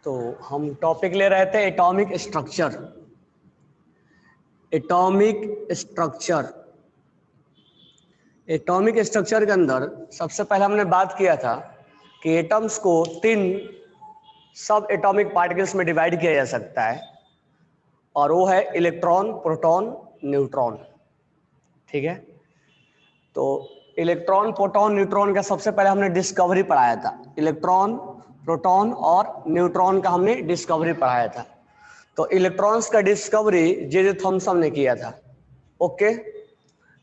तो हम टॉपिक ले रहे थे atomic structure. Atomic structure atomic structure के अंदर सबसे पहले हमने बात किया था कि एटम्स को 3 सब एटॉमिक पार्टिकल्स में डिवाइड किया जा सकता है, और वो है इलेक्ट्रॉन, प्रोटॉन, न्यूट्रॉन। ठीक है, तो इलेक्ट्रॉन, प्रोटॉन, न्यूट्रॉन का सबसे पहले हमने डिस्कवरी पढ़ाया था। इलेक्ट्रॉन, प्रोटॉन और न्यूट्रॉन का हमने डिस्कवरी पढ़ाया था। तो इलेक्ट्रॉन्स का डिस्कवरी जे थॉमसन ने किया था। ओके,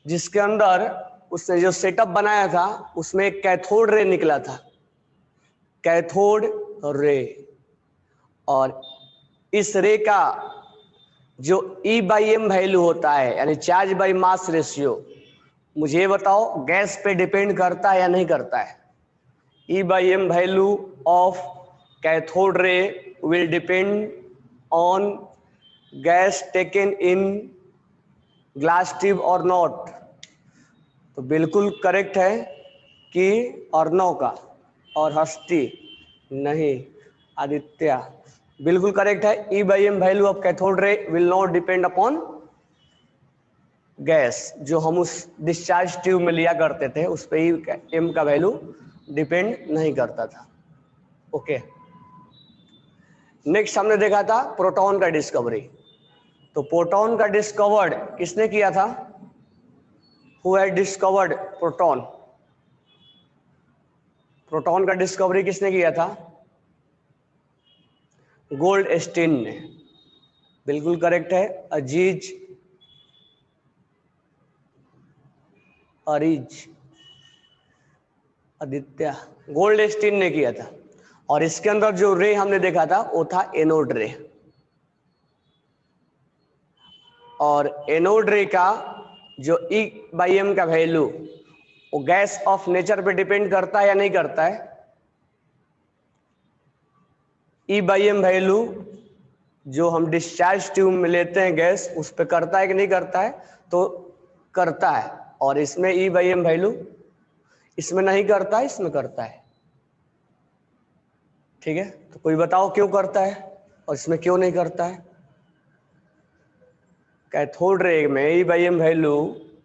जिसके अंदर उसने जो सेटअप बनाया था उसमें एक कैथोड रे निकला था, कैथोड रे। और इस रे का जो E/m वैल्यू होता है, यानी चार्ज बाई मास रेशियो, मुझे बताओ गैस पे डिपेंड करता है या नहीं करता है? E/m value of cathode ray will depend on gas taken in glass tube और नॉट। तो बिल्कुल करेक्ट है कि अर्णव का और हस्ती नहीं, आदित्य बिल्कुल करेक्ट है। E/m value of cathode ray will not depend upon gas. जो हम उस डिस्चार्ज ट्यूब में लिया करते थे उस पे E/m का वैल्यू डिपेंड नहीं करता था। ओके, नेक्स्ट हमने देखा था प्रोटॉन का डिस्कवरी। तो प्रोटॉन का डिस्कवर्ड किसने किया था? Who had discovered proton? Proton का डिस्कवरी किसने किया था? गोल्डस्टीन ने। बिल्कुल करेक्ट है। अजीज, अरीज, आदित्य, गोल्डस्टीन ने किया था। और इसके अंदर जो रे हमने देखा था वो था एनोड रे। और एनोड रे का जो E/m का वैल्यू वो गैस ऑफ नेचर पे डिपेंड करता है या नहीं करता है? E/m वैल्यू जो हम डिस्चार्ज ट्यूब में लेते हैं गैस, उस पे करता है कि नहीं करता है? तो करता है। और इसमें E/m वैल्यू इसमें नहीं करता है, इसमें करता है। ठीक है, तो कोई बताओ क्यों करता है और इसमें क्यों नहीं करता है? कैथोड रे में E/m वैल्यू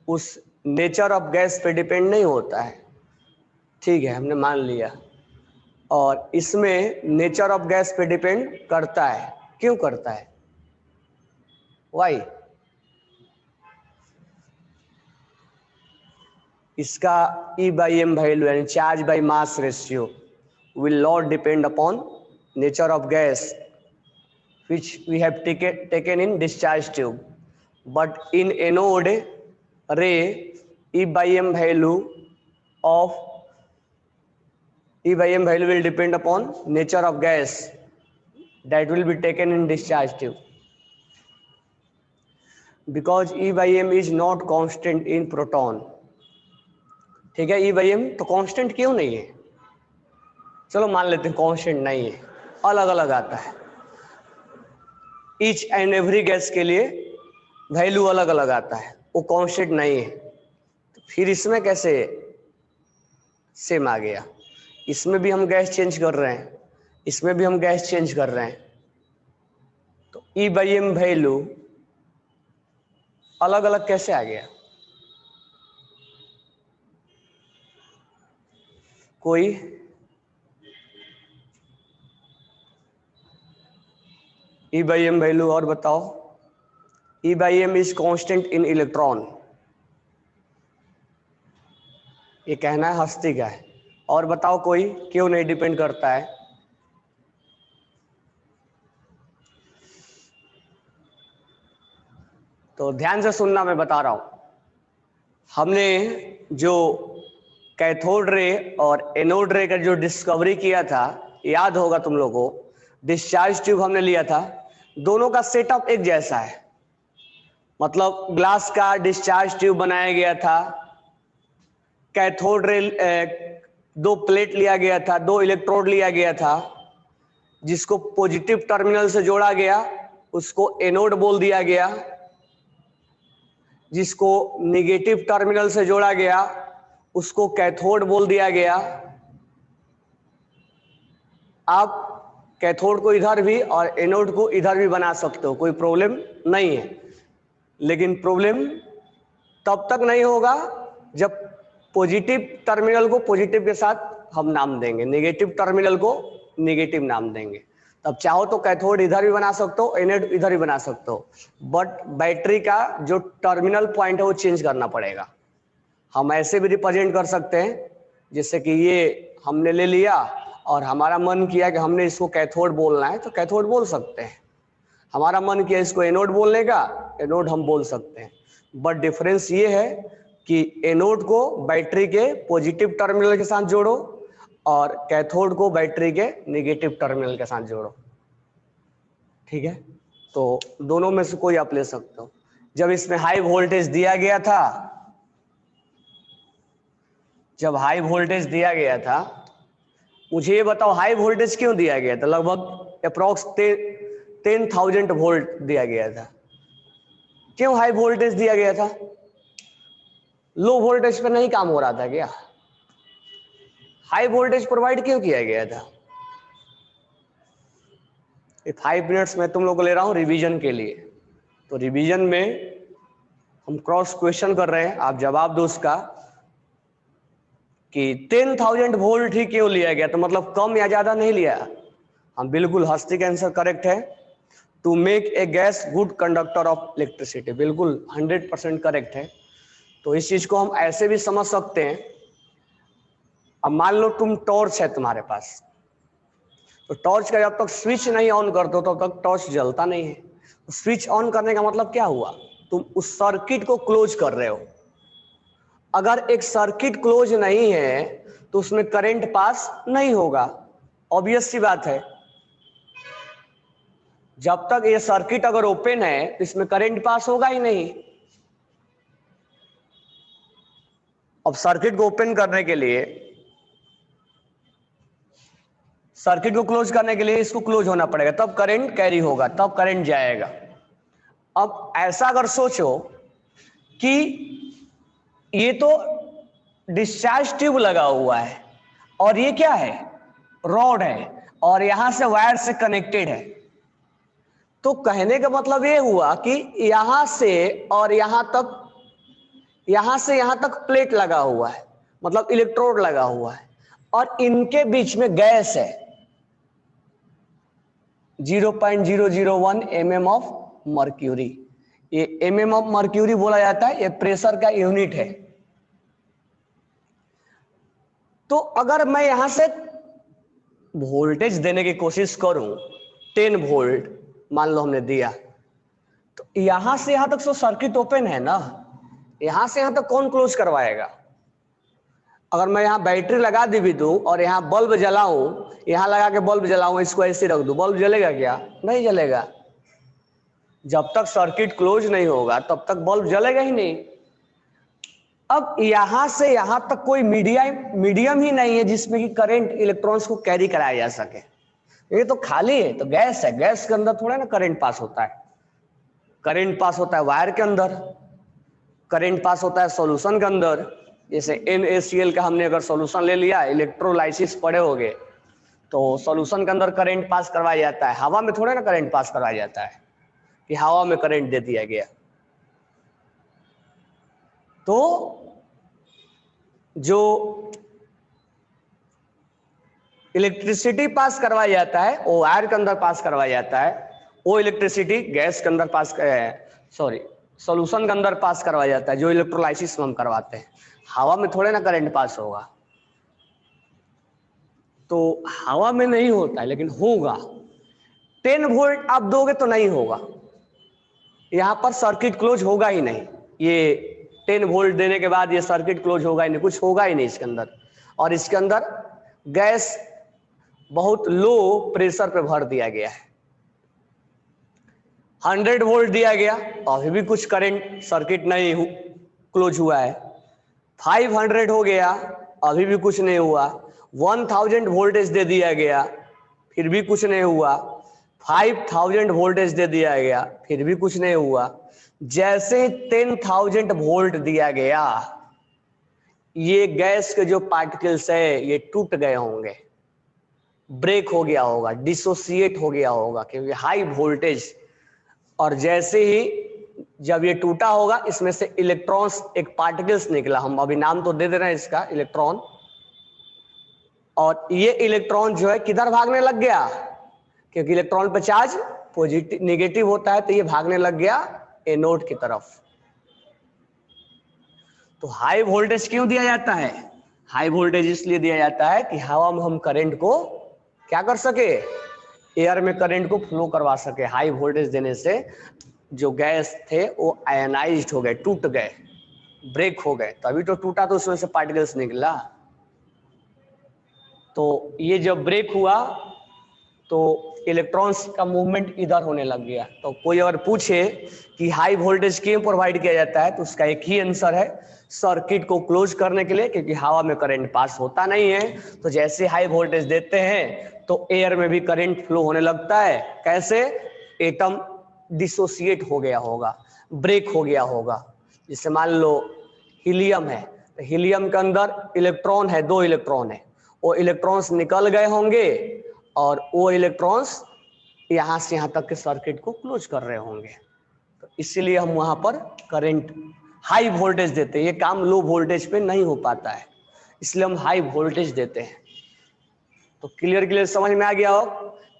उस नेचर ऑफ गैस पे डिपेंड नहीं होता है। ठीक है, हमने मान लिया। और इसमें नेचर ऑफ गैस पे डिपेंड करता है। क्यों करता है? वाई? इसका E/m वैल्यू यानी charge by mass ratio will not depend upon nature of gas which we have taken in discharge tube, but in anode ray E/m value of E/m value will depend upon nature of gas that will be taken in discharge tube, because E/m is not constant in proton. ठीक है, E/m तो constant क्यों नहीं है? चलो मान लेते हैं कांस्टेंट नहीं है, अलग अलग आता है। ईच एंड एवरी गैस के लिए वैल्यू अलग अलग आता है, वो कांस्टेंट नहीं है। तो फिर इसमें कैसे सेम आ गया? इसमें भी हम गैस चेंज कर रहे हैं, इसमें भी हम गैस चेंज कर रहे हैं, तो E/m वैल्यू अलग अलग कैसे आ गया? कोई E/m वैल्यू और बताओ। E/m is constant in electron, ये कहना है हस्ती का है। और बताओ कोई क्यों नहीं डिपेंड करता है? तो ध्यान से सुनना, मैं बता रहा हूं। हमने जो कैथोड रे और एनोड रे का जो डिस्कवरी किया था, याद होगा तुम लोगों को, डिस्चार्ज ट्यूब हमने लिया था। दोनों का सेटअप एक जैसा है, मतलब ग्लास का डिस्चार्ज ट्यूब बनाया गया था, कैथोड रे 2 प्लेट लिया गया था, 2 इलेक्ट्रोड लिया गया था, जिसको पॉजिटिव टर्मिनल से जोड़ा गया उसको एनोड बोल दिया गया, जिसको नेगेटिव टर्मिनल से जोड़ा गया उसको कैथोड बोल दिया गया। अब कैथोड को इधर भी और एनोड को इधर भी बना सकते हो, कोई प्रॉब्लम नहीं है। लेकिन प्रॉब्लम तब तक नहीं होगा जब पॉजिटिव टर्मिनल को पॉजिटिव के साथ हम नाम देंगे, नेगेटिव टर्मिनल को नेगेटिव नाम देंगे। तब चाहो तो कैथोड इधर भी बना सकते हो, एनोड इधर भी बना सकते हो, बट बैटरी का जो टर्मिनल पॉइंट है वो चेंज करना पड़ेगा। हम ऐसे भी रिप्रेजेंट कर सकते हैं, जैसे कि ये हमने ले लिया और हमारा मन किया कि हमने इसको कैथोड बोलना है तो कैथोड बोल सकते हैं, हमारा मन किया इसको एनोड बोलने का, एनोड हम बोल सकते हैं। बट डिफरेंस ये है कि एनोड को बैटरी के पॉजिटिव टर्मिनल के साथ जोड़ो और कैथोड को बैटरी के नेगेटिव टर्मिनल के साथ जोड़ो, ठीक है। तो दोनों में से कोई आप ले सकते हो। जब इसमें हाई वोल्टेज दिया गया था, जब हाई वोल्टेज दिया गया था, मुझे ये बताओ हाई वोल्टेज क्यों दिया गया था? लगभग अप्रॉक्स 10,000 वोल्ट दिया गया था। क्यों हाई वोल्टेज दिया गया था? लो वोल्टेज पर नहीं काम हो रहा था क्या? हाई वोल्टेज प्रोवाइड क्यों किया गया था? 5 मिनट्स में तुम लोग को ले रहा हूं रिवीजन के लिए। तो रिवीजन में हम क्रॉस क्वेश्चन कर रहे हैं, आप जवाब दो उसका कि 10,000 वोल्ट ही क्यों लिया गया? तो मतलब कम या ज्यादा नहीं लिया। हम बिल्कुल हस्ती का आंसर करेक्ट है। To make a gas good conductor of electricity, बिल्कुल 100% करेक्ट है। तो इस चीज को हम ऐसे भी समझ सकते हैं। अब मान लो तुम टॉर्च है तुम्हारे पास, तो टॉर्च का जब तक स्विच नहीं ऑन करते हो तब तक टॉर्च जलता नहीं है। तो स्विच ऑन करने का मतलब क्या हुआ? तुम उस सर्किट को क्लोज कर रहे हो। अगर एक सर्किट क्लोज नहीं है तो उसमें करंट पास नहीं होगा, ऑब्वियस सी बात है। जब तक ये सर्किट अगर ओपन है तो इसमें करंट पास होगा ही नहीं। अब सर्किट को ओपन करने के लिए, सर्किट को क्लोज करने के लिए इसको क्लोज होना पड़ेगा, तब करंट कैरी होगा, तब करंट जाएगा। अब ऐसा अगर सोचो कि ये तो डिस्चार्ज ट्यूब लगा हुआ है और ये क्या है? रॉड है और यहां से वायर से कनेक्टेड है। तो कहने का मतलब ये हुआ कि यहां से और यहां तक, यहां से यहां तक प्लेट लगा हुआ है, मतलब इलेक्ट्रोड लगा हुआ है, और इनके बीच में गैस है 0.001 mm ऑफ मर्क्यूरी। ये mm ऑफ मर्क्यूरी बोला जाता है, ये प्रेशर का यूनिट है। तो अगर मैं यहां से वोल्टेज देने की कोशिश करूं 10 वोल्ट, मान लो हमने दिया, तो यहां से यहां तक तो सर्किट ओपन है ना, यहां से यहां तक कौन क्लोज करवाएगा? अगर मैं यहां बैटरी लगा दी भी दूं और यहां बल्ब जलाऊं, यहां लगा के बल्ब जलाऊं, इसको ऐसे रख दूं, बल्ब जलेगा क्या? नहीं जलेगा। जब तक सर्किट क्लोज नहीं होगा तब तक बल्ब जलेगा ही नहीं। अब यहां से यहां तक कोई मीडियम ही नहीं है जिसमें कि करंट इलेक्ट्रॉन्स को कैरी कराया जा सके। ये तो खाली है, तो गैस है, गैस के अंदर थोड़ा ना करंट पास होता है। करंट पास होता है वायर के अंदर, करंट पास होता है सॉल्यूशन के अंदर। जैसे NaCl का हमने अगर सॉल्यूशन ले लिया, इलेक्ट्रोलाइसिस पढ़े होगे, तो सॉल्यूशन के अंदर करंट पास करवाया जाता है। हवा में थोड़ा ना करंट पास करवाया जाता है कि हवा में करंट दे दिया गया। तो जो इलेक्ट्रिसिटी पास करवाया जाता है वो वायर के अंदर पास करवाया जाता है, वो इलेक्ट्रिसिटी गैस के अंदर पास, सॉरी सॉल्यूशन के अंदर पास करवाया जाता है, जो इलेक्ट्रोलाइसिस में हम करवाते हैं। हवा में थोड़े ना करंट पास होगा। तो हवा में नहीं होता है लेकिन होगा। 10 वोल्ट आप दोगे तो नहीं होगा, यहां पर सर्किट क्लोज होगा ही नहीं। ये 10 वोल्ट देने के बाद ये सर्किट क्लोज होगा ही नहीं, कुछ होगा ही नहीं इसके अंदर। और इसके अंदर गैस बहुत लो प्रेशर पे भर दिया गया है। 100 वोल्ट दिया गया, अभी भी कुछ करंट सर्किट नहीं क्लोज हुआ है। 500 हो गया, अभी भी कुछ नहीं हुआ। 1000 वोल्टेज दे दिया गया, फिर भी कुछ नहीं हुआ। 5000 वोल्टेज दे दिया गया, फिर भी कुछ नहीं हुआ। जैसे 10,000 वोल्ट दिया गया, ये गैस के जो पार्टिकल्स है ये टूट गए होंगे, ब्रेक हो गया होगा, डिसोसिएट हो गया होगा, क्योंकि हाई वोल्टेज। और जैसे ही जब ये टूटा होगा, इसमें से इलेक्ट्रॉन्स, एक पार्टिकल्स निकला, हम अभी नाम तो दे दे रहे हैं इसका, इलेक्ट्रॉन। और ये इलेक्ट्रॉन जो है किधर भागने लग गया, क्योंकि इलेक्ट्रॉन पे चार्ज पॉजिटिव नेगेटिव होता है, तो ये भागने लग गया एनोड की तरफ। तो हाई वोल्टेज क्यों दिया जाता है? हाई वोल्टेज इसलिए दिया जाता है कि हवा में हम करंट को क्या कर सके, एयर में करंट को फ्लो करवा सके। हाई वोल्टेज देने से जो गैस थे वो आयनाइज्ड हो गए, टूट गए, ब्रेक हो गए, तभी तो टूटा, तो उसमें से पार्टिकल्स निकला। तो ये जब ब्रेक हुआ तो इलेक्ट्रॉन्स का मूवमेंट इधर होने लग गया। तो कोई अगर पूछे कि हाई वोल्टेज क्यों प्रोवाइड किया जाता है, तो उसका एक ही आंसर है, सर्किट को क्लोज करने के लिए, क्योंकि हवा में करंट पास होता नहीं है। तो जैसे हाई वोल्टेज देते हैं तो एयर में भी करंट फ्लो होने लगता है। कैसे? एटम डिसोसिएट हो गया होगा, ब्रेक हो गया होगा। जैसे मान लो हीलियम है, तो हीलियम के अंदर इलेक्ट्रॉन है, 2 इलेक्ट्रॉन है, वो इलेक्ट्रॉन्स निकल गए होंगे और वो इलेक्ट्रॉन्स यहां से यहां तक के सर्किट को क्लोज कर रहे होंगे। तो इसीलिए हम वहां पर करंट हाई वोल्टेज देते हैं। ये काम लो वोल्टेज पे नहीं हो पाता है, इसलिए हम हाई वोल्टेज देते हैं। तो क्लियर समझ में आ गया हो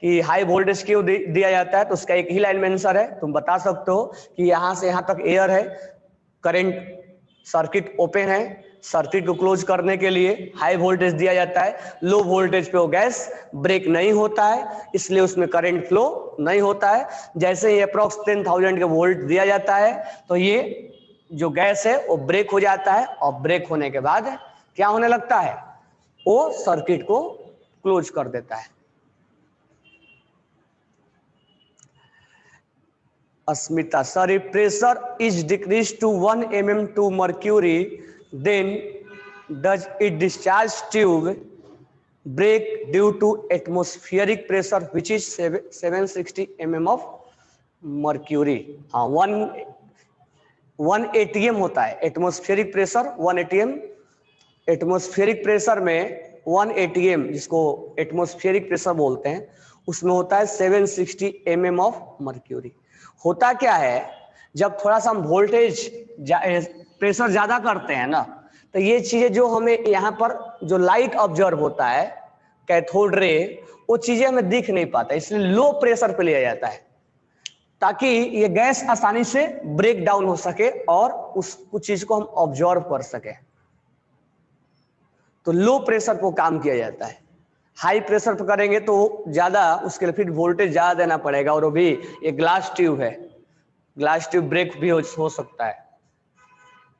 कि हाई वोल्टेज क्यों दिया जाता है? तो उसका एक ही लाइन में आंसर है। तुम बता सकते हो कि यहां से यहां तक एयर है, करंट, सर्किट ओपन है, सर्किट को क्लोज करने के लिए हाई वोल्टेज दिया जाता है। लो वोल्टेज पे वो गैस ब्रेक नहीं होता है, इसलिए उसमें करंट फ्लो नहीं होता है। जैसे ही अप्रॉक्स 10,000 के वोल्ट दिया जाता है तो ये जो गैस है वो ब्रेक हो जाता है, और ब्रेक होने के बाद क्या होने लगता है, वो सर्किट को क्लोज कर देता है। अस्मिता sir, if pressure is decreased to 1 mm to mercury, then does it discharge tube break due to atmospheric pressure which is 760 mm of mercury? हाँ, 1 atm होता है atmospheric pressure, 1 atm। Atmospheric pressure में 1 atm, जिसको atmospheric pressure बोलते हैं, उसमें होता है 760 mm ऑफ मर्क्यूरी। होता क्या है, जब थोड़ा सा हम वोल्टेज प्रेशर ज्यादा करते हैं ना, तो ये चीजें जो हमें यहाँ पर जो लाइट ऑब्जर्व होता है, कैथोड रे, वो चीजें हमें दिख नहीं पाता, इसलिए लो प्रेशर पे लिया जाता है ताकि ये गैस आसानी से ब्रेक डाउन हो सके और उस चीज को हम ऑब्जर्व कर सके। तो लो प्रेशर पर काम किया जाता है। हाई प्रेशर पर करेंगे तो ज्यादा, उसके लिए फिर वोल्टेज ज्यादा देना पड़ेगा, और वो भी ये ग्लास ट्यूब है, ग्लास ट्यूब ब्रेक भी हो सकता है।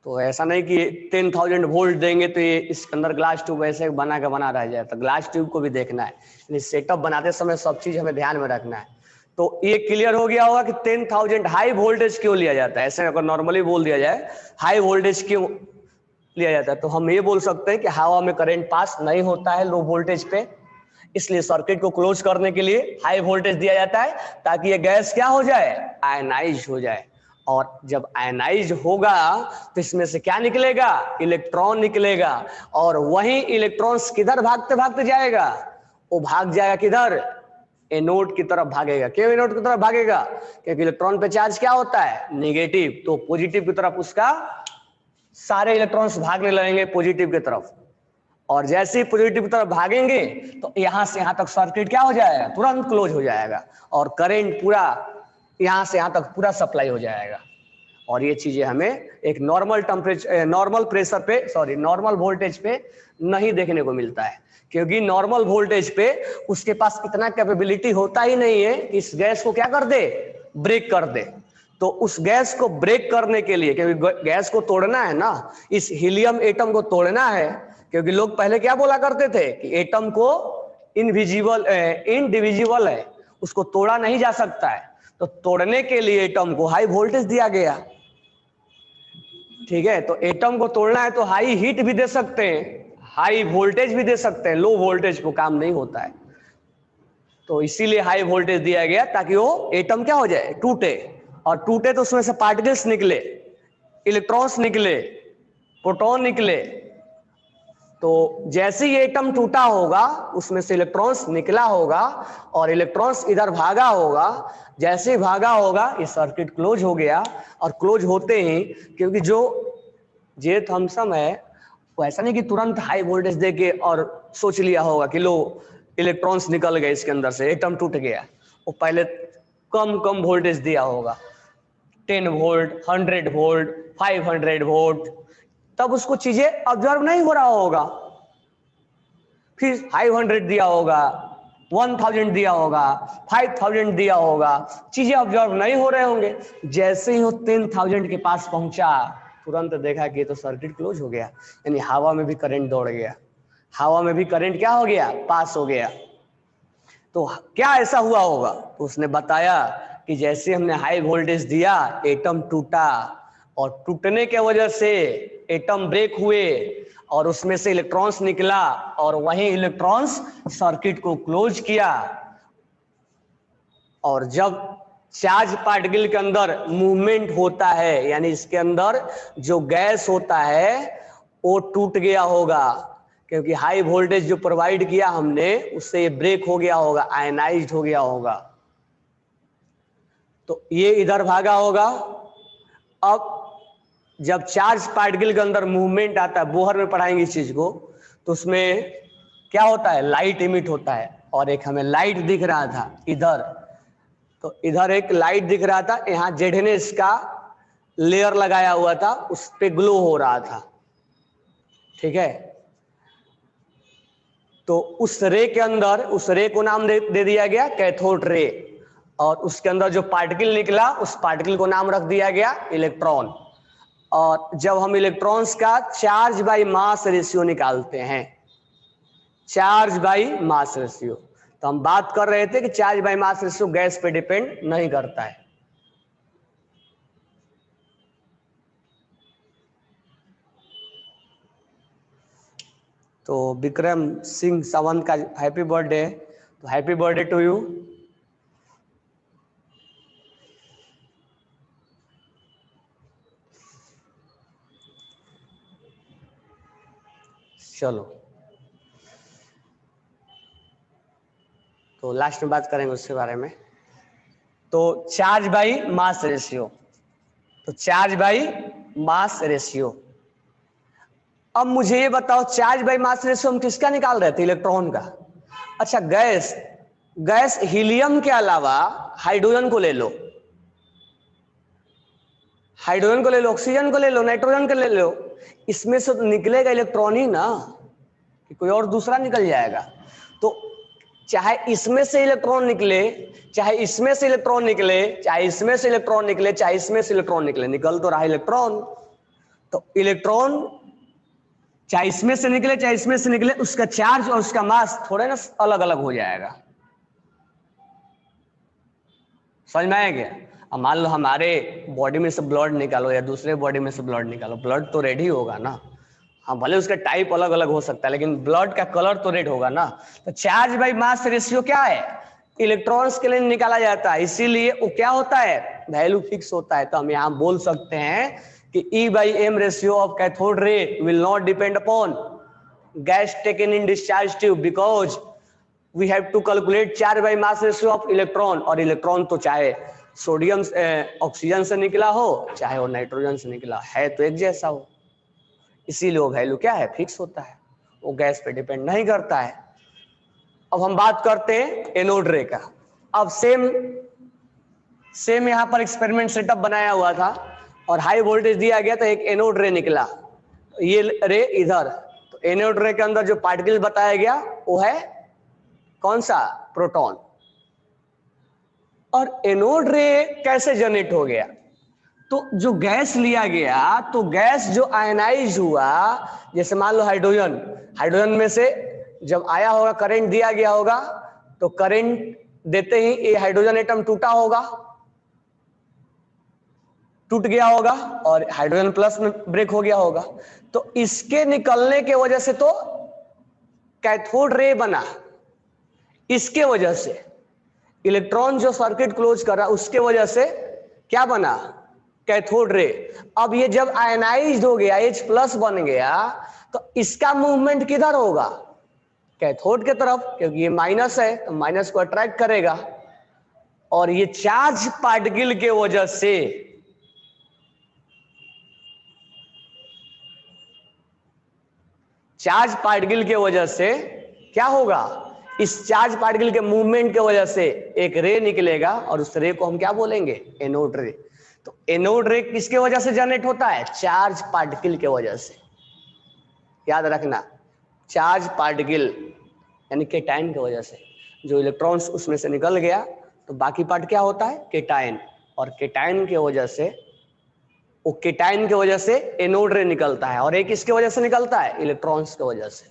तो ऐसा नहीं कि 10,000 वोल्ट देंगे तो ये इसके अंदर ग्लास ट्यूब ऐसे बना के बना रह जाए। तो ग्लास ट्यूब को भी देखना है, सेटअप बनाते समय सब चीज हमें ध्यान में रखना है। तो ये क्लियर हो गया होगा कि 10,000 हाई वोल्टेज क्यों लिया जाता है। ऐसे अगर नॉर्मली बोल दिया जाए हाई वोल्टेज क्यों लिया जाता है, तो हम ये बोल सकते हैं कि हवा में करंट पास नहीं होता है लो वोल्टेज पे, इसलिए सर्किट को क्लोज करने के लिए हाई वोल्टेज दिया जाता है, ताकि ये गैस क्या हो जाए, आयनाइज हो जाए। और जब आयनाइज होगा तो इसमें से क्या निकलेगा, इलेक्ट्रॉन निकलेगा, और वही इलेक्ट्रॉन्स किधर भागते भागते जाएगा, वो भाग जाएगा किधर, एनोड की तरफ भागेगा। क्यों एनोड की तरफ भागेगा? क्योंकि इलेक्ट्रॉन पे चार्ज क्या होता है, नेगेटिव, तो पॉजिटिव की तरफ उसका सारे इलेक्ट्रॉन्स भागने लगेंगे पॉजिटिव की तरफ। और जैसे ही पॉजिटिव की तरफ भागेंगे तो यहां से यहां तक सर्किट क्या हो जाएगा, तुरंत क्लोज हो जाएगा, और करंट पूरा यहां से यहां तक पूरा सप्लाई हो जाएगा। और ये चीजें हमें एक नॉर्मल टेम्परेचर, नॉर्मल प्रेशर पे, सॉरी नॉर्मल वोल्टेज पे नहीं देखने को मिलता है, क्योंकि नॉर्मल वोल्टेज पे उसके पास इतना कैपेबिलिटी होता ही नहीं है कि इस गैस को क्या कर दे, ब्रेक कर दे। तो उस गैस को ब्रेक करने के लिए, क्योंकि गैस को तोड़ना है ना, इस हीलियम एटम को तोड़ना है, क्योंकि लोग पहले क्या बोला करते थे कि एटम को इनडिविजिबल है, उसको तोड़ा नहीं जा सकता है। तो तोड़ने के लिए एटम को हाई वोल्टेज दिया गया, ठीक है। तो एटम को तोड़ना है तो हाई हीट भी दे सकते हैं, हाई वोल्टेज भी दे सकते हैं, लो वोल्टेज को काम नहीं होता है। तो इसीलिए हाई वोल्टेज दिया गया ताकि वो एटम क्या हो जाए, टूटे, और टूटे तो उसमें से पार्टिकल्स निकले, इलेक्ट्रॉन्स निकले, प्रोटॉन निकले। तो जैसे ही एटम टूटा होगा उसमें से इलेक्ट्रॉन्स निकला होगा और इलेक्ट्रॉन्स इधर भागा होगा। जैसे ही भागा होगा ये सर्किट क्लोज हो गया, और क्लोज होते ही, क्योंकि जो जे थॉम्सन है वो ऐसा नहीं कि तुरंत हाई वोल्टेज देके और सोच लिया होगा कि लो इलेक्ट्रॉन्स निकल गए इसके अंदर से, एटम टूट गया। वो पहले कम कम वोल्टेज दिया होगा, 10 वोल्ट, 100 वोल्ट, 500 वोल्ट, तब उसको चीजें ऑब्जर्व नहीं हो रहा होगा। फिर 500 दिया होगा, 1000 दिया होगा, 5000 दिया होगा, चीजें ऑब्जर्व नहीं हो रहे होंगे। जैसे ही वो 10,000 के पास पहुंचा तुरंत देखा कि तो सर्किट क्लोज हो गया, यानी हवा में भी करंट दौड़ गया, हवा में भी करंट क्या हो गया, पास हो गया। तो क्या ऐसा हुआ होगा? तो उसने बताया कि जैसे हमने हाई वोल्टेज दिया एटम टूटा, और टूटने के वजह से एटम ब्रेक हुए और उसमें से इलेक्ट्रॉन्स निकला, और वही इलेक्ट्रॉन्स सर्किट को क्लोज किया। और जब चार्ज पार्टिकल के अंदर मूवमेंट होता है, यानी इसके अंदर जो गैस होता है वो टूट गया होगा, क्योंकि हाई वोल्टेज जो प्रोवाइड किया हमने उससे ये ब्रेक हो गया होगा, आयनाइज्ड हो गया होगा। तो ये इधर भागा होगा। अब जब चार्ज पार्टिकल के अंदर मूवमेंट आता है, बोहर में पढ़ाएंगे इस चीज को, तो उसमें क्या होता है, लाइट इमिट होता है। और एक हमें लाइट दिख रहा था इधर, तो इधर एक लाइट दिख रहा था, यहाँ जेडनेस का लेयर लगाया हुआ था, उस पे ग्लो हो रहा था, ठीक है। तो उस रे के अंदर, उस रे को नाम दे दिया गया कैथोड रे, और उसके अंदर जो पार्टिकल निकला उस पार्टिकल को नाम रख दिया गया इलेक्ट्रॉन। और जब हम इलेक्ट्रॉन्स का चार्ज बाई मास रेशियो निकालते हैं, चार्ज बाई मास रेशियो, तो हम बात कर रहे थे कि charge by mass ratio gas पे डिपेंड नहीं करता है। तो विक्रम सिंह सावंत का हैप्पी बर्थडे, तो हैप्पी बर्थडे टू यू। चलो, तो लास्ट में बात करेंगे उसके बारे में। तो चार्ज बाई मास रेशियो, तो चार्ज बाई मास रेशियो। अब मुझे ये बताओ, चार्ज बाई मास रेशियो हम किसका निकाल रहे थे, इलेक्ट्रॉन का। अच्छा, गैस हीलियम के अलावा हाइड्रोजन को ले लो, हाइड्रोजन को ले लो, ऑक्सीजन को ले लो, नाइट्रोजन को ले लो, इसमें से तो निकलेगा इलेक्ट्रॉन ही ना, कि कोई और दूसरा निकल जाएगा। तो चाहे इसमें से इलेक्ट्रॉन निकले, चाहे इसमें से इलेक्ट्रॉन निकले, चाहे इसमें से इलेक्ट्रॉन निकले, चाहे इसमें से इलेक्ट्रॉन निकले, निकल तो रहा इलेक्ट्रॉन। तो इलेक्ट्रॉन चाहे इसमें से निकले चाहे इसमें से निकले, उसका चार्ज और उसका मास थोड़े ना अलग अलग हो जाएगा। समझ में आया क्या? अब मान लो हमारे बॉडी में से ब्लड निकालो या दूसरे बॉडी में से ब्लड निकालो, ब्लड तो रेड ही होगा ना। हाँ, भले उसका टाइप अलग अलग हो सकता है, लेकिन ब्लड का कलर तो रेड होगा ना। तो चार्ज बाई मास रेशियो क्या है, इलेक्ट्रॉन्स के लिए निकाला जाता है, इसीलिए वो क्या होता है, वैल्यू फिक्स होता है। तो हम यहाँ बोल सकते हैं कि E/M ratio of cathode ray will not depend upon gas taken in discharge tube, because we have to calculate charge by mass ratio of electron. और इलेक्ट्रॉन तो चाहे सोडियम ऑक्सीजन से निकला हो, चाहे वो नाइट्रोजन से निकला है, तो एक जैसा हो, इसीलिए वो वैल्यू क्या है, फिक्स होता है, वो गैस पे डिपेंड नहीं करता है। अब हम बात करते हैं एनोड रे का। अब सेम यहाँ पर एक्सपेरिमेंट सेटअप बनाया हुआ था और हाई वोल्टेज दिया गया, तो एक एनोड रे निकला, ये रे इधर। तो एनोड रे के अंदर जो पार्टिकल बताया गया वो है कौन सा, प्रोटॉन। और एनोड रे कैसे जनरेट हो गया, तो जो गैस लिया गया, तो गैस जो आयनाइज हुआ, जैसे मान लो हाइड्रोजन में से जब आया होगा, करंट दिया गया होगा, तो करंट देते ही ये हाइड्रोजन एटम टूट गया होगा और हाइड्रोजन प्लस में ब्रेक हो गया होगा। तो इसके निकलने के वजह से तो कैथोड रे बना, इसके वजह से इलेक्ट्रॉन जो सर्किट क्लोज कर रहा उसके वजह से क्या बना, कैथोड रे। अब ये जब आयनाइज्ड हो गया, H+ बन गया, तो इसका मूवमेंट किधर होगा? कैथोड के तरफ, क्योंकि ये माइनस है तो माइनस को अट्रैक्ट करेगा। और ये चार्ज पार्टिकल के वजह से क्या होगा? इस चार्ज पार्टिकल के मूवमेंट के वजह से एक रे निकलेगा और उस रे को हम क्या बोलेंगे? एनोड रे। तो एनोड रे किसके वजह से जनरेट होता है? चार्ज पार्टिकल के वजह से। याद रखना, चार्ज पार्टिकल यानी केटायन की वजह से। जो इलेक्ट्रॉन्स उसमें से निकल गया तो बाकी पार्ट क्या होता है? केटायन। और केटायन की वजह से, वो केटायन की वजह से एनोड रे निकलता है, और एक किसके वजह से निकलता है? इलेक्ट्रॉन्स की वजह से।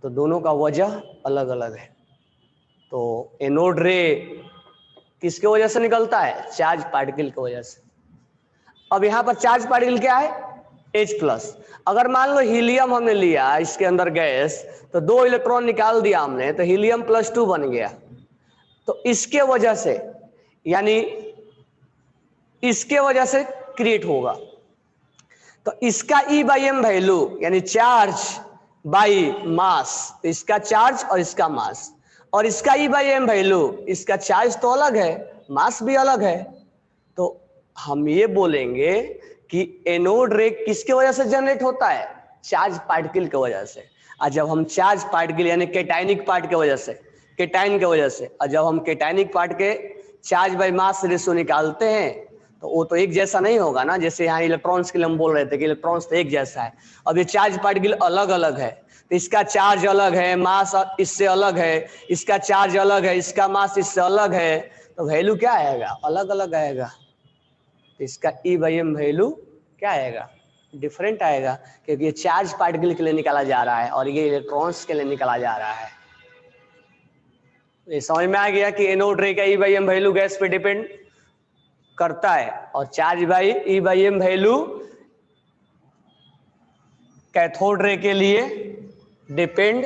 तो दोनों का वजह अलग अलग है। तो एनोड रे किसके वजह से निकलता है? चार्ज पार्टिकल की वजह से। अब यहां पर चार्ज पार्टिकल क्या है? H+। अगर मान लो हीलियम हमने लिया, इसके अंदर गैस, तो 2 इलेक्ट्रॉन निकाल दिया हमने, तो हीलियम +2 बन गया। तो इसके वजह से, यानी इसके वजह से क्रिएट होगा। तो इसका E/m वैल्यू यानी चार्ज बाई मास, तो इसका चार्ज और इसका मास, और इसका E/m वैल्यू, इसका चार्ज तो अलग है, मास भी अलग है। तो हम ये बोलेंगे कि एनोड रे किसके वजह से जनरेट होता है? चार्ज पार्टिकल की वजह से। और जब हम चार्ज पार्टिकल यानी केटायनिक पार्ट की वजह से, केटायन की वजह से, और जब हम केटायनिक पार्ट के चार्ज बाई मास रेशियो निकालते हैं तो वो तो एक जैसा नहीं होगा ना। जैसे यहाँ इलेक्ट्रॉन्स के लिए हम बोल रहे थे कि इलेक्ट्रॉन्स तो एक जैसा है, अब ये चार्ज पार्टिकल अलग अलग है, तो इसका चार्ज अलग है, मास इससे अलग है, इसका चार्ज अलग है, इसका मास इससे अलग है, तो वैल्यू क्या आएगा? अलग अलग आएगा। तो इसका E/m वैल्यू क्या आएगा? डिफरेंट आएगा, क्योंकि ये चार्ज पार्टिकल के लिए निकाला जा रहा है और ये इलेक्ट्रॉन्स के लिए निकाला जा रहा है। ये समझ में आ गया कि एनोड रे का E/m वैल्यू गैस पे डिपेंड करता है, और charge by E/m value cathode ray के लिए डिपेंड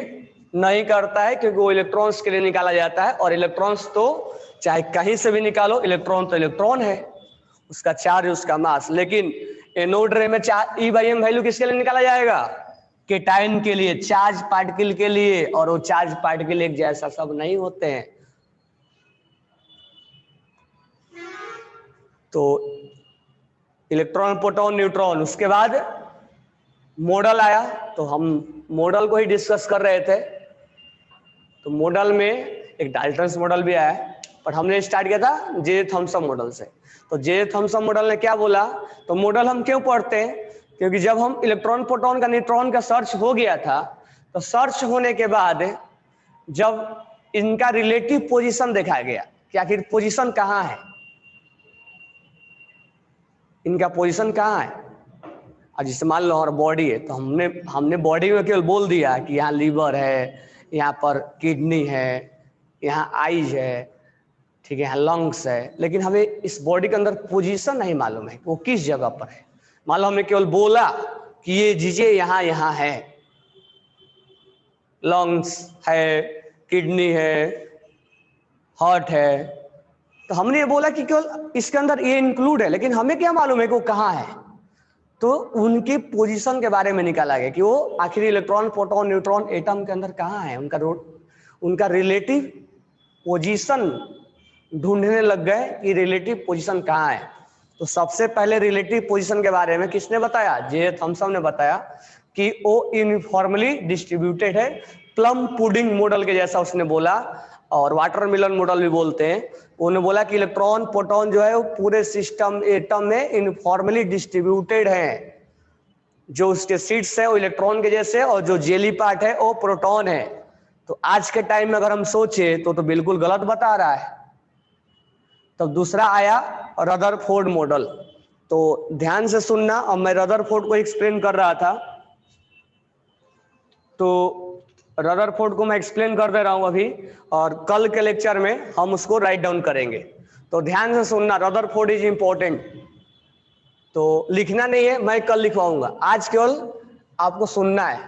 नहीं करता है, क्योंकि वो इलेक्ट्रॉन्स के लिए निकाला जाता है। और इलेक्ट्रॉन्स तो चाहे कहीं से भी निकालो, इलेक्ट्रॉन तो इलेक्ट्रॉन है, उसका चार्ज उसका मास। लेकिन एनोड रे में E/m वैल्यू किसके लिए निकाला जाएगा? केटायन के लिए, चार्ज पार्टिकल के लिए। और वो चार्ज पार्टिकल एक जैसा सब नहीं होते हैं। तो इलेक्ट्रॉन, प्रोटॉन, न्यूट्रॉन, उसके बाद मॉडल आया, तो हम मॉडल को ही डिस्कस कर रहे थे। तो मॉडल में एक डाल्टन्स मॉडल भी आया, पर हमने स्टार्ट किया था जे थॉमसन मॉडल से। तो जे थॉमसन मॉडल ने क्या बोला? तो मॉडल हम क्यों पढ़ते हैं? क्योंकि जब हम इलेक्ट्रॉन, प्रोटॉन का, न्यूट्रॉन का सर्च हो गया था, तो सर्च होने के बाद जब इनका रिलेटिव पोजीशन देखा गया कि आखिर पोजीशन कहाँ है, इनका पोजीशन कहाँ है। और जैसे मान लो हमारा बॉडी है, तो हमने बॉडी में केवल बोल दिया कि यहाँ लीवर है, यहाँ पर किडनी है, यहाँ आईज है, ठीक है, यहाँ लंग्स है, लेकिन हमें इस बॉडी के अंदर पोजीशन नहीं मालूम है कि वो किस जगह पर है। मान लो हमने केवल बोला कि ये चीजें यहाँ यहाँ है, लंग्स है, किडनी है, हार्ट है, तो हमने ये बोला कि केवल इसके अंदर ये इंक्लूड है, लेकिन हमें क्या मालूम है कि वो कहाँ है। तो उनकी पोजीशन के बारे में निकाला गया कि वो आखिर इलेक्ट्रॉन, प्रोटॉन, न्यूट्रॉन एटम के अंदर कहाँ है, उनका रिलेटिव पोजीशन ढूंढने लग गए कि रिलेटिव पोजीशन कहाँ है। तो सबसे पहले रिलेटिव पोजीशन के बारे में किसने बताया? जे थॉमसन ने बताया कि वो यूनिफॉर्मली डिस्ट्रीब्यूटेड है, प्लम पुडिंग मॉडल के जैसा उसने बोला, और वाटरमेलन मॉडल भी बोलते हैं। उन्होंने बोला कि इलेक्ट्रॉन, प्रोटॉन जो है वो पूरे सिस्टम, एटम में यूनिफॉर्मली डिस्ट्रीब्यूटेड है। जो उसके सीड्स है वो इलेक्ट्रॉन के जैसे, और जो जेली पार्ट है वो प्रोटॉन है। तो आज के टाइम में अगर हम सोचे तो बिल्कुल गलत बता रहा है। तब दूसरा आया रदरफोर्ड मॉडल। तो ध्यान से सुनना, अब मैं रदरफोर्ड को एक्सप्लेन कर रहा था, तो रदरफोर्ड को मैं एक्सप्लेन कर दे रहा हूं अभी, और कल के लेक्चर में हम उसको राइट डाउन करेंगे। तो ध्यान से सुनना, रदरफोर्ड इज इंपॉर्टेंट। तो लिखना नहीं है, मैं कल लिखवाऊंगा, आज केवल आपको सुनना है।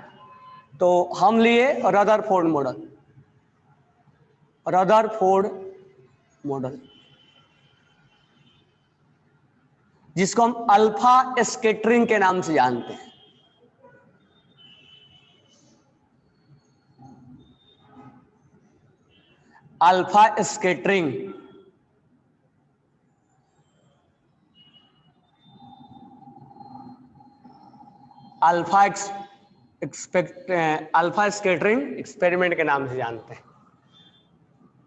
तो हम लिए रदरफोर्ड मॉडल, रदरफोर्ड मॉडल, जिसको हम अल्फा स्कैटरिंग के नाम से जानते हैं। Alpha scattering, alpha scattering experiment के नाम से जानते हैं।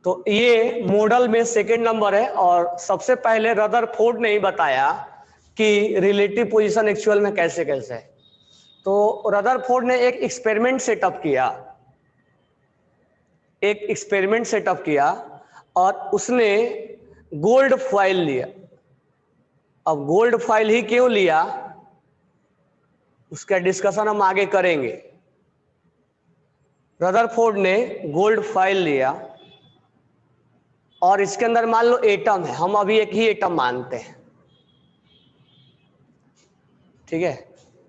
तो ये मॉडल में सेकंड नंबर है। और सबसे पहले रदरफोर्ड ने ही बताया कि रिलेटिव पोजीशन एक्चुअल में कैसे कैसे है। तो रदरफोर्ड ने एक एक्सपेरिमेंट सेटअप किया और उसने गोल्ड फॉइल लिया। अब गोल्ड फॉइल ही क्यों लिया उसका डिस्कशन हम आगे करेंगे। रदरफोर्ड ने गोल्ड फॉइल लिया और इसके अंदर मान लो एटम है, हम अभी एक ही एटम मानते हैं, ठीक है।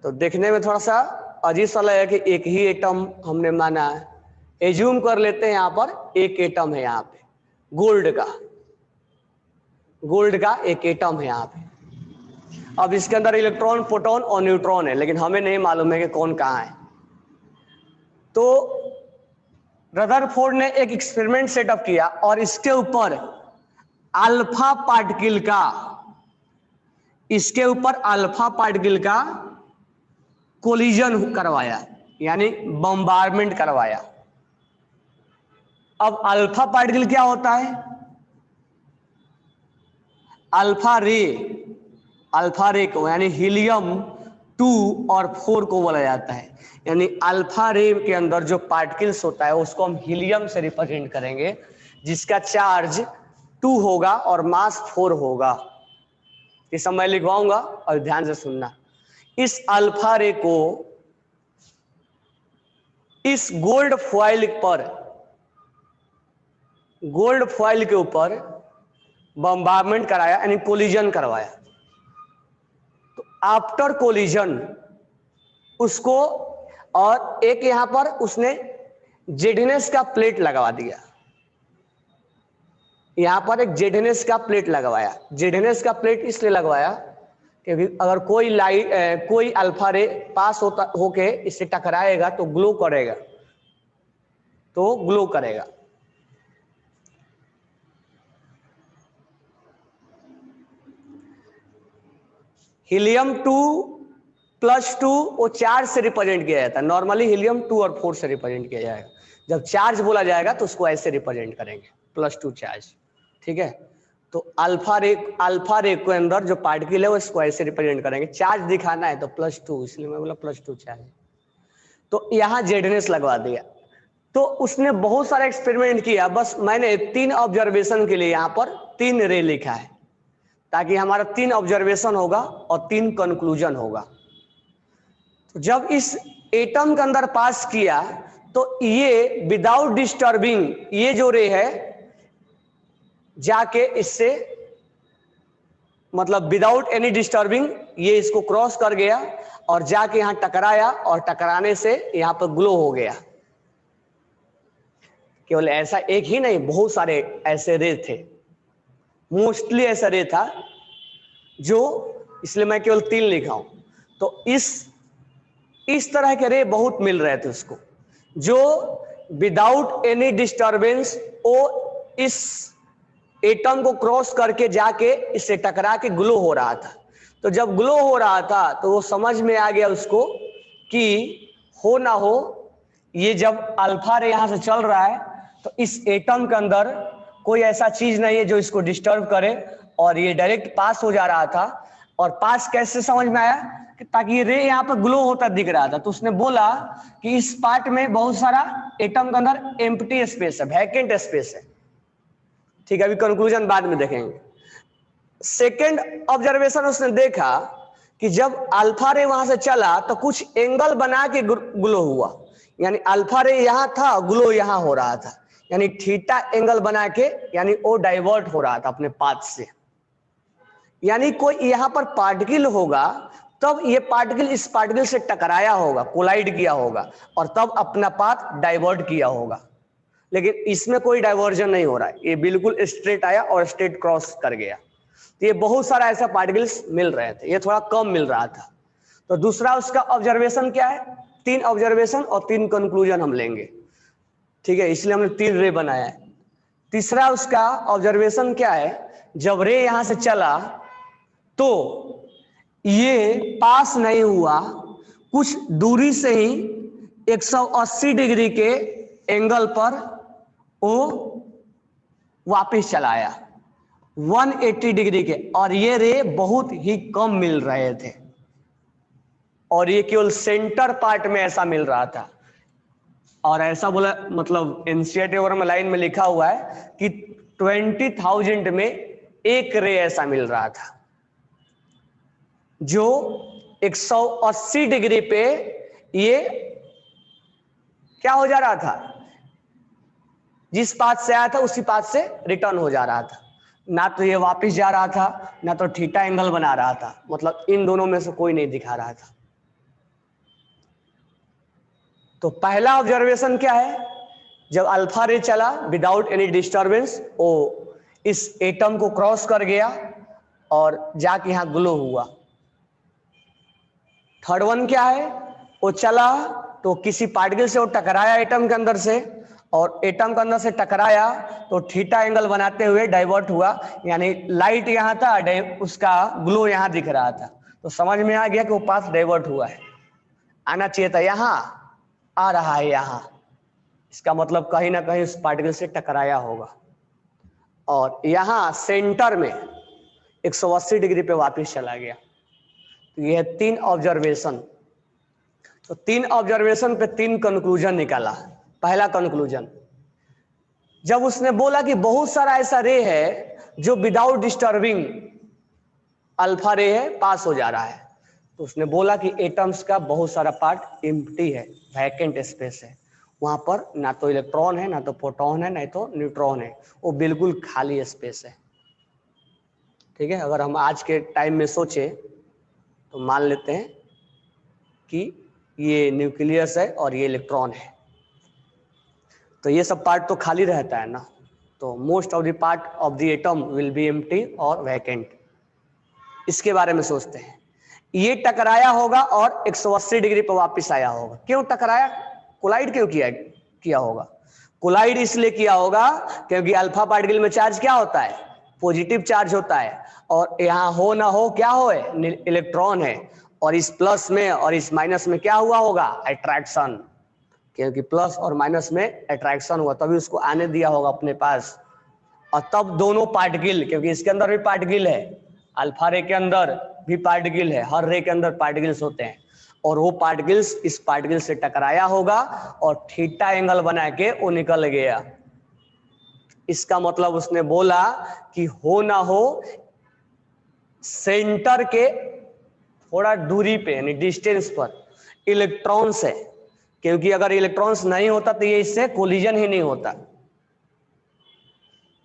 तो देखने में थोड़ा सा अजीब सा लगेगा कि एक ही एटम हमने माना है। एज्यूम कर लेते हैं यहां पर एक एटम है, यहां पे गोल्ड का एक एटम है यहां पे। अब इसके अंदर इलेक्ट्रॉन, प्रोटॉन और न्यूट्रॉन है, लेकिन हमें नहीं मालूम है कि कौन कहां है। तो रदरफोर्ड ने एक एक्सपेरिमेंट सेटअप किया और इसके ऊपर अल्फा पार्टिकल का कोलिजन करवाया, यानी बम्बारमेंट करवाया। अब अल्फा पार्टिकल क्या होता है? अल्फा रे को यानी हीलियम 2 और 4 को बोला जाता है। यानी अल्फा रे के अंदर जो पार्टिकल्स होता है उसको हम हीलियम से रिप्रेजेंट करेंगे, जिसका चार्ज 2 होगा और मास 4 होगा। ये सब मैं लिखवाऊंगा और ध्यान से सुनना। इस अल्फा रे को इस गोल्ड फॉइल के ऊपर बम्बारमेंट कराया, यानी कोलिजन करवाया। तो आफ्टर कोलिजन उसको, और एक यहां पर उसने जेडनेस का प्लेट लगवा दिया। यहां पर एक जेडनेस का प्लेट लगवाया। जेडनेस का प्लेट इसलिए लगवाया कि अगर कोई अल्फा रे पास होके इससे टकराएगा तो ग्लो करेगा। हीलियम 2 + 2 वो चार्ज से रिप्रेजेंट किया जाता है। नॉर्मली हीलियम 2 और 4 से रिप्रेजेंट किया जाएगा। जब चार्ज बोला जाएगा तो उसको ऐसे रिप्रेजेंट करेंगे, +2 चार्ज, ठीक है। तो अल्फा रे के अंदर जो पार्टिकल है वो इसको ऐसे रिप्रेजेंट करेंगे। चार्ज दिखाना है तो +2, इसलिए मैं बोला +2 चार्ज। तो यहां जेडनेस लगवा दिया। तो उसने बहुत सारा एक्सपेरिमेंट किया। बस मैंने 3 ऑब्जर्वेशन के लिए यहां पर 3 रे लिखा है, ताकि हमारा 3 ऑब्जर्वेशन होगा और 3 कंक्लूजन होगा। तो जब इस एटम के अंदर पास किया तो ये विदाउट डिस्टर्बिंग, ये जो रे है जाके इससे, मतलब विदाउट एनी डिस्टर्बिंग, ये इसको क्रॉस कर गया और जाके यहां टकराया और टकराने से यहां पर ग्लो हो गया। केवल ऐसा एक ही नहीं, बहुत सारे ऐसे रे थे, मोस्टली ऐसा रे था जो, इसलिए मैं केवल 3 लिखा हूं। तो इस तरह के रे बहुत मिल रहे थे उसको, जो विदाउट एनी डिस्टर्बेंस वो इस एटम को क्रॉस करके जाके इससे टकरा के ग्लो हो रहा था। तो जब ग्लो हो रहा था तो वो समझ में आ गया उसको कि हो ना हो, ये जब अल्फा रे यहां से चल रहा है तो इस एटम के अंदर कोई ऐसा चीज नहीं है जो इसको डिस्टर्ब करे, और ये डायरेक्ट पास हो जा रहा था। और पास कैसे समझ में आया कि ताकि ये रे यहाँ पर ग्लो होता दिख रहा था। तो उसने बोला कि इस पार्ट में बहुत सारा एटम के अंदर एम्प्टी स्पेस है, वैकेंट स्पेस है, ठीक है। अभी कंक्लूजन बाद में देखेंगे। सेकेंड ऑब्जर्वेशन उसने देखा कि जब अल्फा रे वहां से चला तो कुछ एंगल बना के ग्लो हुआ, यानी अल्फा रे यहां था, ग्लो यहां हो रहा था, यानी थीटा एंगल बना के, यानी वो डाइवर्ट हो रहा था अपने पाथ से। यानी कोई यहां पर पार्टिकल होगा तब ये पार्टिकल इस पार्टिकल से टकराया होगा, कोलाइड किया होगा, और तब अपना पाथ डाइवर्ट किया होगा। लेकिन इसमें कोई डाइवर्जन नहीं हो रहा है, ये बिल्कुल स्ट्रेट आया और स्ट्रेट क्रॉस कर गया। तो ये बहुत सारा ऐसा पार्टिकल्स मिल रहे थे, ये थोड़ा कम मिल रहा था। तो दूसरा उसका ऑब्जर्वेशन क्या है? 3 ऑब्जर्वेशन और 3 कंक्लूजन हम लेंगे, ठीक है। इसलिए हमने 3 रे बनाया है। तीसरा उसका ऑब्जर्वेशन क्या है, जब रे यहां से चला तो ये पास नहीं हुआ, कुछ दूरी से ही 180 डिग्री के एंगल पर वो वापस चलाया 180 डिग्री के, और ये रे बहुत ही कम मिल रहे थे और ये केवल सेंटर पार्ट में ऐसा मिल रहा था। और ऐसा बोला मतलब एनसीईआरटी वगैरह में लाइन में लिखा हुआ है कि 20,000 में एक रे ऐसा मिल रहा था जो 180 डिग्री पे ये क्या हो जा रहा था, जिस पाथ से आया था उसी पाथ से रिटर्न हो जा रहा था, ना तो ये वापस जा रहा था ना तो थीटा एंगल बना रहा था, मतलब इन दोनों में से कोई नहीं दिखा रहा था। तो पहला ऑब्जर्वेशन क्या है, जब अल्फा रे चला विदाउट एनी डिस्टरबेंस वो इस एटम को क्रॉस कर गया और जाके यहां ग्लो हुआ। थर्ड वन क्या है, वो चला तो किसी पार्टिकल से वो टकराया एटम के अंदर से, और एटम के अंदर से टकराया तो थीटा एंगल बनाते हुए डाइवर्ट हुआ, यानी लाइट यहां था, उसका ग्लो यहां दिख रहा था, तो समझ में आ गया कि वो पाथ डाइवर्ट हुआ है, आना चाहिए था यहां, आ रहा है यहां, इसका मतलब कहीं ना कहीं उस पार्टिकल से टकराया होगा। और यहां सेंटर में 180 डिग्री पे वापस चला गया। तो यह 3 ऑब्जर्वेशन, तो 3 ऑब्जर्वेशन पे 3 कंक्लूजन निकाला। पहला कंक्लूजन, जब उसने बोला कि बहुत सारा ऐसा रे है जो विदाउट डिस्टर्बिंग अल्फा रे है पास हो जा रहा है, तो उसने बोला कि एटम्स का बहुत सारा पार्ट एम्प्टी है, वैकेंट स्पेस है, वहां पर ना तो इलेक्ट्रॉन है ना तो प्रोटॉन है ना तो न्यूट्रॉन है, वो बिल्कुल खाली स्पेस है। ठीक है, अगर हम आज के टाइम में सोचे तो मान लेते हैं कि ये न्यूक्लियस है और ये इलेक्ट्रॉन है, तो ये सब पार्ट तो खाली रहता है ना, तो most of the part of the atom will be empty और वैकेंट। इसके बारे में सोचते हैं, ये टकराया होगा और 180 डिग्री पर वापस आया होगा। क्यों टकराया, कोलाइड क्यों किया होगा? कोलाइड इसलिए किया होगा क्योंकि अल्फा पार्टिकल में चार्ज क्या होता है, पॉजिटिव चार्ज होता है, और यहाँ हो ना हो क्या हो, इलेक्ट्रॉन है, और इस प्लस में और इस माइनस में क्या हुआ होगा, अट्रैक्शन, क्योंकि प्लस और माइनस में अट्रैक्शन हुआ तभी उसको आने दिया होगा अपने पास, और तब दोनों पार्टिकल, क्योंकि इसके अंदर भी पार्टिकल है, अल्फा रे के अंदर भी पार्टिकल है, हर रे के अंदर पार्टिकल्स होते हैं, और वो पार्टिकल्स इस पार्टिकल से टकराया होगा और थीटा एंगल बना के वो निकल गया। इसका मतलब उसने बोला कि हो ना हो सेंटर के थोड़ा दूरी पे यानी डिस्टेंस पर इलेक्ट्रॉन्स है, क्योंकि अगर इलेक्ट्रॉन्स नहीं होता तो ये इससे कोलिजन ही नहीं होता,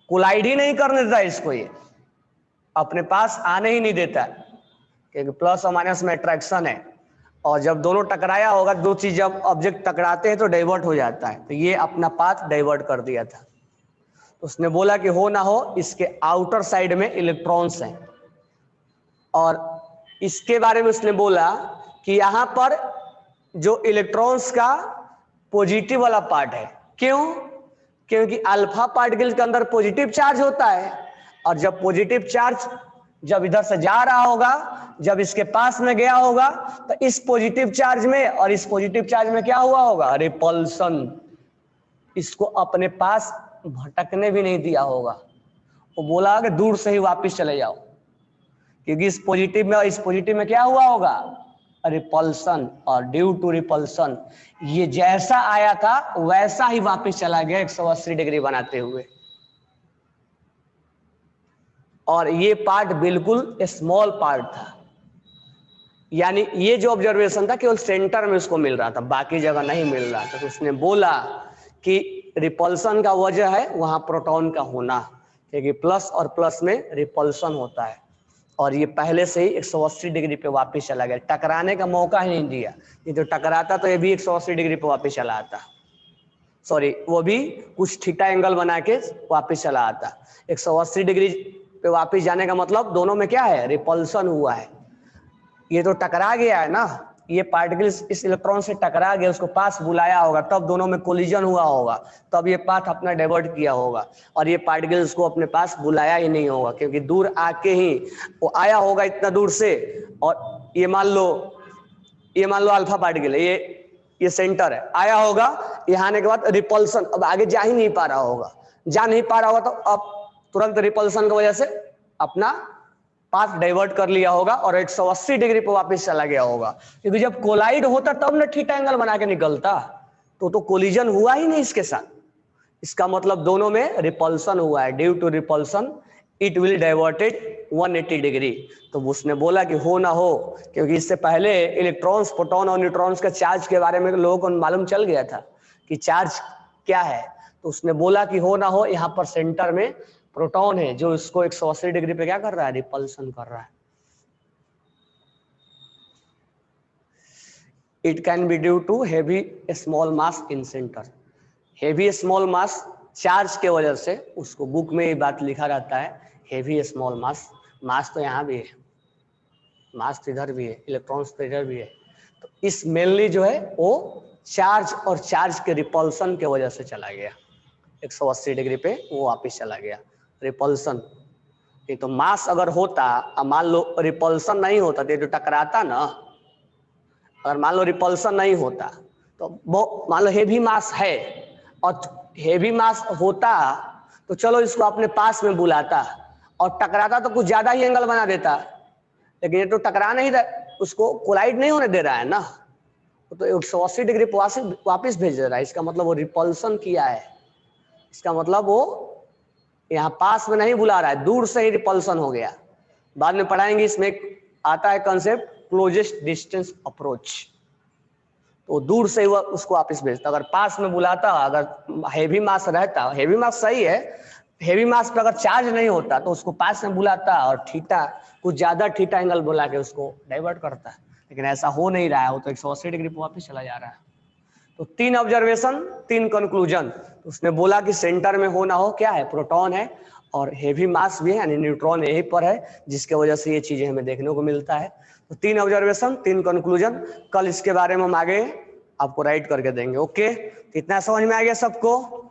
कोलाइड ही नहीं करने देता इसको, ये अपने पास आने ही नहीं देता, क्योंकि प्लस और माइनस में अट्रैक्शन है, और जब दोनों टकराया होगा, दो चीज जब ऑब्जेक्ट टकराते हैं तो डाइवर्ट हो जाता है, तो ये अपना पाथ डाइवर्ट कर दिया था। तो उसने बोला कि हो ना हो इसके आउटर साइड में इलेक्ट्रॉन्स हैं, और इसके बारे में उसने बोला कि यहां पर जो इलेक्ट्रॉन्स का पॉजिटिव वाला पार्ट है, क्यों, क्योंकि अल्फा पार्टिकल के अंदर पॉजिटिव चार्ज होता है, और जब पॉजिटिव चार्ज जब इधर से जा रहा होगा, जब इसके पास में गया होगा, तो इस पॉजिटिव चार्ज में और इस पॉजिटिव चार्ज में क्या हुआ होगा, रिपल्सन, इसको अपने पास भटकने भी नहीं दिया होगा। वो बोला कि दूर से ही वापस चले जाओ, क्योंकि इस पॉजिटिव में और इस पॉजिटिव में क्या हुआ होगा, रिपल्सन, और ड्यू टू रिपल्सन ये जैसा आया था वैसा ही वापस चला गया 180 डिग्री बनाते हुए। और ये पार्ट बिल्कुल स्मॉल पार्ट था, यानी ये जो ऑब्जर्वेशन था केवल सेंटर में उसको मिल रहा था, बाकी जगह नहीं मिल रहा था। तो उसने बोला कि रिपल्सन का वजह है वहां प्रोटॉन का होना, क्योंकि प्लस और प्लस में रिपल्सन होता है, और ये पहले से ही 180 डिग्री पे वापस चला गया, टकराने का मौका ही नहीं दिया, ये तो टकराता तो ये भी 180 डिग्री पे वापस चला आता, सॉरी वो भी कुछ थीटा एंगल बना के वापस चला आता। 180 डिग्री पे वापस जाने का मतलब दोनों में क्या है, रिपल्सन हुआ है, ये तो टकरा गया है ना, ये पार्टिकल्स इस इलेक्ट्रॉन से टकरा गया, उसको पास बुलाया होगा, तब दोनों में कोलिजन हुआ होगा, तब ये पाथ अपना डाइवर्ट किया होगा, और ये पार्टिकल्स को अपने पास बुलाया ही नहीं होगा, क्योंकि दूर आके ही वो आया होगा इतना दूर से, और ये मान लो अल्फा पार्टिकल है, ये सेंटर है, आया होगा, यहाँ आने के बाद रिपल्सन, अब आगे जा ही नहीं पा रहा होगा, तो अब तुरंत रिपल्सन की वजह से अपना पाथ डाइवर्ट कर लिया होगा और 180 डिग्री पे वापस चला गया होगा, क्योंकि जब कोलाइड होता तब ना थीटा एंगल बना के निकलता, तो कोलिजन हुआ ही नहीं इसके साथ। इसका मतलब दोनों में रिपल्सन हुआ है, due to repulsion it will diverted 180 degree. तो उसने बोला कि हो ना हो, क्योंकि इससे पहले इलेक्ट्रॉन्स, प्रोटॉन और न्यूट्रॉन्स के चार्ज के बारे में लोगों को मालूम चल गया था कि चार्ज क्या है, तो उसने बोला कि हो ना हो, यहाँ पर सेंटर में प्रोटॉन है जो इसको 180 डिग्री पे क्या कर रहा है, रिपल्सन कर रहा है। It can be due to heavy small mass in centre. Heavy small mass charge के वजह से, उसको बुक में ये बात लिखा रहता है, हेवी स्मॉल मास, मास तो यहाँ भी है, मास तो इधर भी है, इलेक्ट्रॉन्स तो इधर भी है, तो इस मेनली जो है वो चार्ज और चार्ज के रिपल्सन के वजह से चला गया 180 डिग्री पे, वो वापस चला गया रिपल्सन। नहीं तो मास अगर होता, अब मान लो रिपल्सन नहीं होता तो ये जो टकराता ना, अगर मान लो रिपल्सन नहीं होता तो मान लो हेवी मास है और हेवी मास होता तो चलो इसको अपने पास में बुलाता और टकराता तो कुछ ज्यादा ही एंगल बना देता, लेकिन ये तो टकरा नहीं रहा, उसको कोलाइड नहीं होने दे रहा है ना, तो 180 डिग्री वापस भेज दे रहा है, इसका मतलब वो रिपल्सन किया है, इसका मतलब वो यहाँ पास में नहीं बुला रहा है, दूर से ही रिपल्सन हो गया। बाद में पढ़ाएंगे, इसमें आता है कंसेप्ट क्लोजेस्ट डिस्टेंस अप्रोच, तो दूर से ही उसको वापस भेजता। अगर पास में बुलाता, अगर हेवी मास रहता, हेवी मास सही है, हेवी मास पर अगर चार्ज नहीं होता तो उसको पास में बुलाता और थीटा, कुछ ज्यादा थीटा एंगल बुला के उसको डाइवर्ट करता है, लेकिन ऐसा हो नहीं रहा है, वो तो 180 डिग्री पर वापस चला जा रहा है। तो 3 ऑब्जर्वेशन 3 कंक्लूजन। तो उसने बोला कि सेंटर में हो ना हो क्या है, प्रोटॉन है और हेवी मास भी है, यानी न्यूट्रॉन यहीं पर है, जिसके वजह से ये चीजें हमें देखने को मिलता है। तो 3 ऑब्जर्वेशन 3 कंक्लूजन, कल इसके बारे में हम आगे आपको राइट करके देंगे। ओके, इतना समझ में आ गया सबको?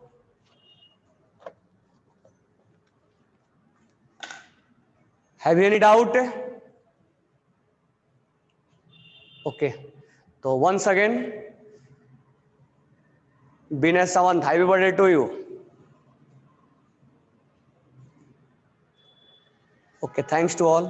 Have any doubt? ओके, तो once again Vinay Sawant, happy birthday to you. Okay, thanks to all.